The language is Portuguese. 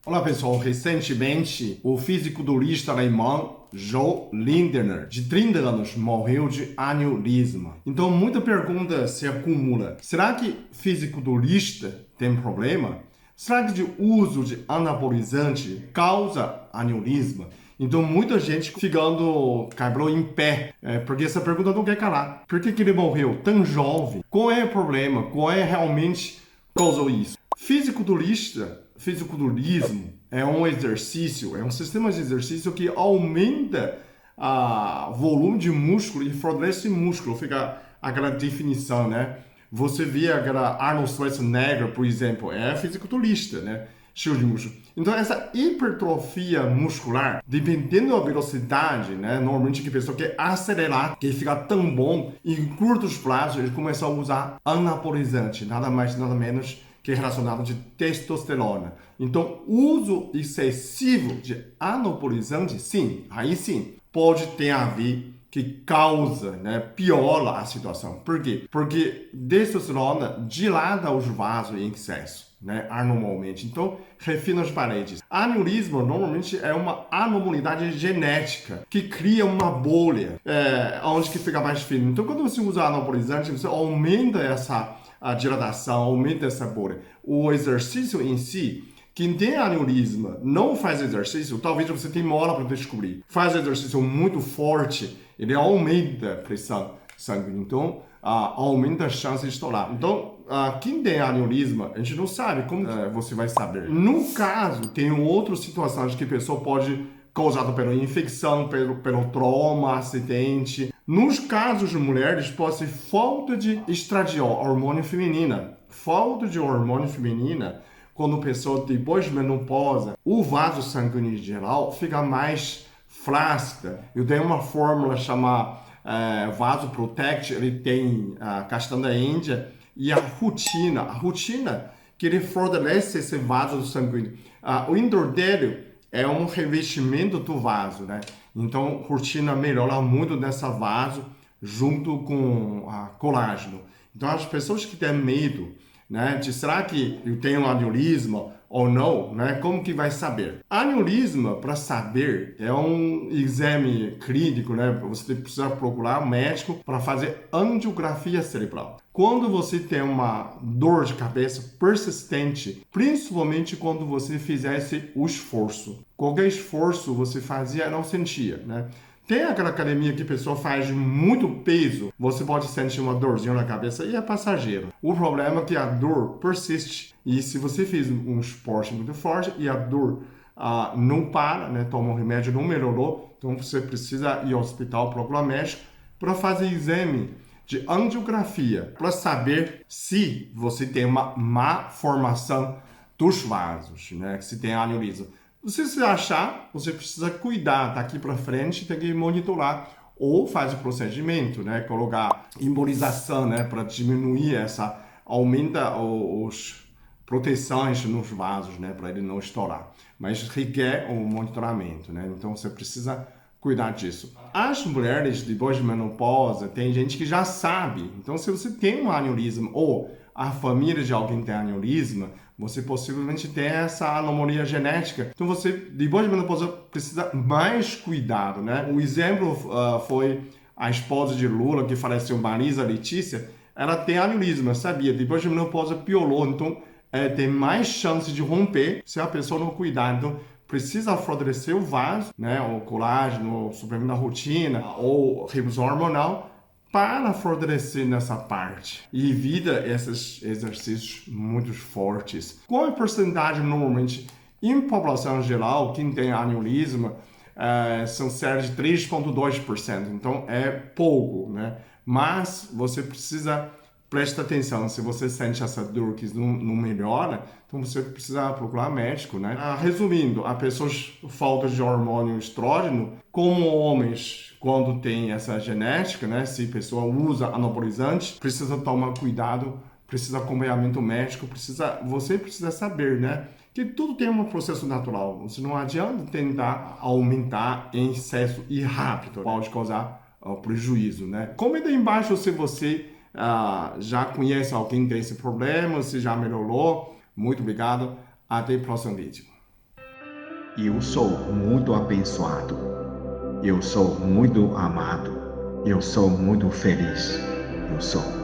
Olá pessoal, recentemente o fisiculturista alemão Joe Lindner, de 30 anos, morreu de aneurisma. Então muita pergunta se acumula. Será que fisiculturista tem problema? Será que o uso de anabolizante causa aneurisma? Então muita gente ficando cabelo em pé, porque essa pergunta não quer calar. Por que ele morreu tão jovem? Qual é o problema? Qual é realmente causou isso? Fisiculturismo é um exercício, é um sistema de exercício que aumenta o volume de músculo e fortalece músculo. Fica aquela definição, né? Você vê aquela Arnold Schwarzenegger, por exemplo, é fisiculturista, né? Cheio de músculo. Então, essa hipertrofia muscular, dependendo da velocidade, né? Normalmente, que a pessoa quer acelerar, quer ficar tão bom, em curtos prazos, ele começa a usar anabolizante, nada mais, nada menos que é relacionado de testosterona. Então, uso excessivo de anabolizante, sim, aí sim, pode ter a ver que causa, né, piora a situação. Por quê? Porque testosterona dilata os vasos em excesso, né, anormalmente. Então, refina as paredes. Aneurisma normalmente é uma anormalidade genética que cria uma bolha, onde que fica mais fino. Então, quando você usa anabolizante, você aumenta a dilatação, aumenta essa bolha. O exercício em si, quem tem aneurisma não faz exercício, talvez você tenha uma hora para descobrir. Faz exercício muito forte, ele aumenta a pressão sanguínea, então aumenta a chance de estourar. Então, quem tem aneurisma, a gente não sabe como você vai saber. No caso, tem outras situações que a pessoa pode causado pela infecção, pelo trauma, acidente. Nos casos de mulheres, pode ser falta de estradiol, hormônio feminina. Falta de hormônio feminina, quando a pessoa depois de menopausa, o vaso sanguíneo em geral fica mais flácida. Eu tenho uma fórmula chamada Vasoprotect, ele tem a castanha da Índia e a rutina. A rutina que ele fortalece esse vaso sanguíneo. O endortério é um revestimento do vaso, né? Então, cortina melhora muito nessa vaso junto com colágeno. Então, as pessoas que têm medo, né, de será que eu tenho aneurisma ou não, né? Como que vai saber? Aneurisma, para saber, é um exame clínico, né? Você precisa procurar um médico para fazer angiografia cerebral. Quando você tem uma dor de cabeça persistente, principalmente quando você fizesse o esforço. Qualquer esforço você fazia, não sentia, né? Tem aquela academia que a pessoa faz muito peso, você pode sentir uma dorzinha na cabeça e é passageiro. O problema é que a dor persiste e se você fez um esporte muito forte e a dor não para, né, toma um remédio, não melhorou, então você precisa ir ao hospital, procurar médico para fazer exame de angiografia para saber se você tem uma má formação dos vasos, né, se tem aneurisma. Se achar, você precisa cuidar daqui para frente, tem que monitorar ou faz o procedimento, né? Colocar embolização, né? Para diminuir aumenta as proteções nos vasos, né? Para ele não estourar. Mas requer um monitoramento, né? Então você precisa cuidar disso. As mulheres depois de menopausa, tem gente que já sabe. Então se você tem um aneurisma ou a família de alguém tem aneurisma, você possivelmente tem essa anomalia genética. Então você, depois de menopausa, precisa mais cuidado, né? O exemplo foi a esposa de Lula, que faleceu, Marisa Letícia, ela tem aneurisma, sabia? Depois de menopausa piorou, então tem mais chance de romper se a pessoa não cuidar. Então precisa fortalecer o vaso, né? O colágeno, o suplemento da rotina, ou revisão hormonal, para fortalecer nessa parte e evita esses exercícios muito fortes. Qual é a porcentagem normalmente em população geral, quem tem aneurisma, são cerca de 3,2%, então é pouco, né? Mas você precisa prestar atenção, se você sente essa dor que não melhora, então você precisa procurar médico, né? Resumindo, a pessoas falta de hormônio estrógeno, como homens, quando tem essa genética, né? Se a pessoa usa anabolizante, precisa tomar cuidado, precisa acompanhamento médico, você precisa saber, né? Que tudo tem um processo natural. Você não adianta tentar aumentar em excesso e rápido, pode causar prejuízo, né? Comenta aí embaixo se você já conhece alguém que tem esse problema, se já melhorou. Muito obrigado. Até o próximo vídeo. Eu sou muito abençoado. Eu sou muito amado. Eu sou muito feliz. Eu sou.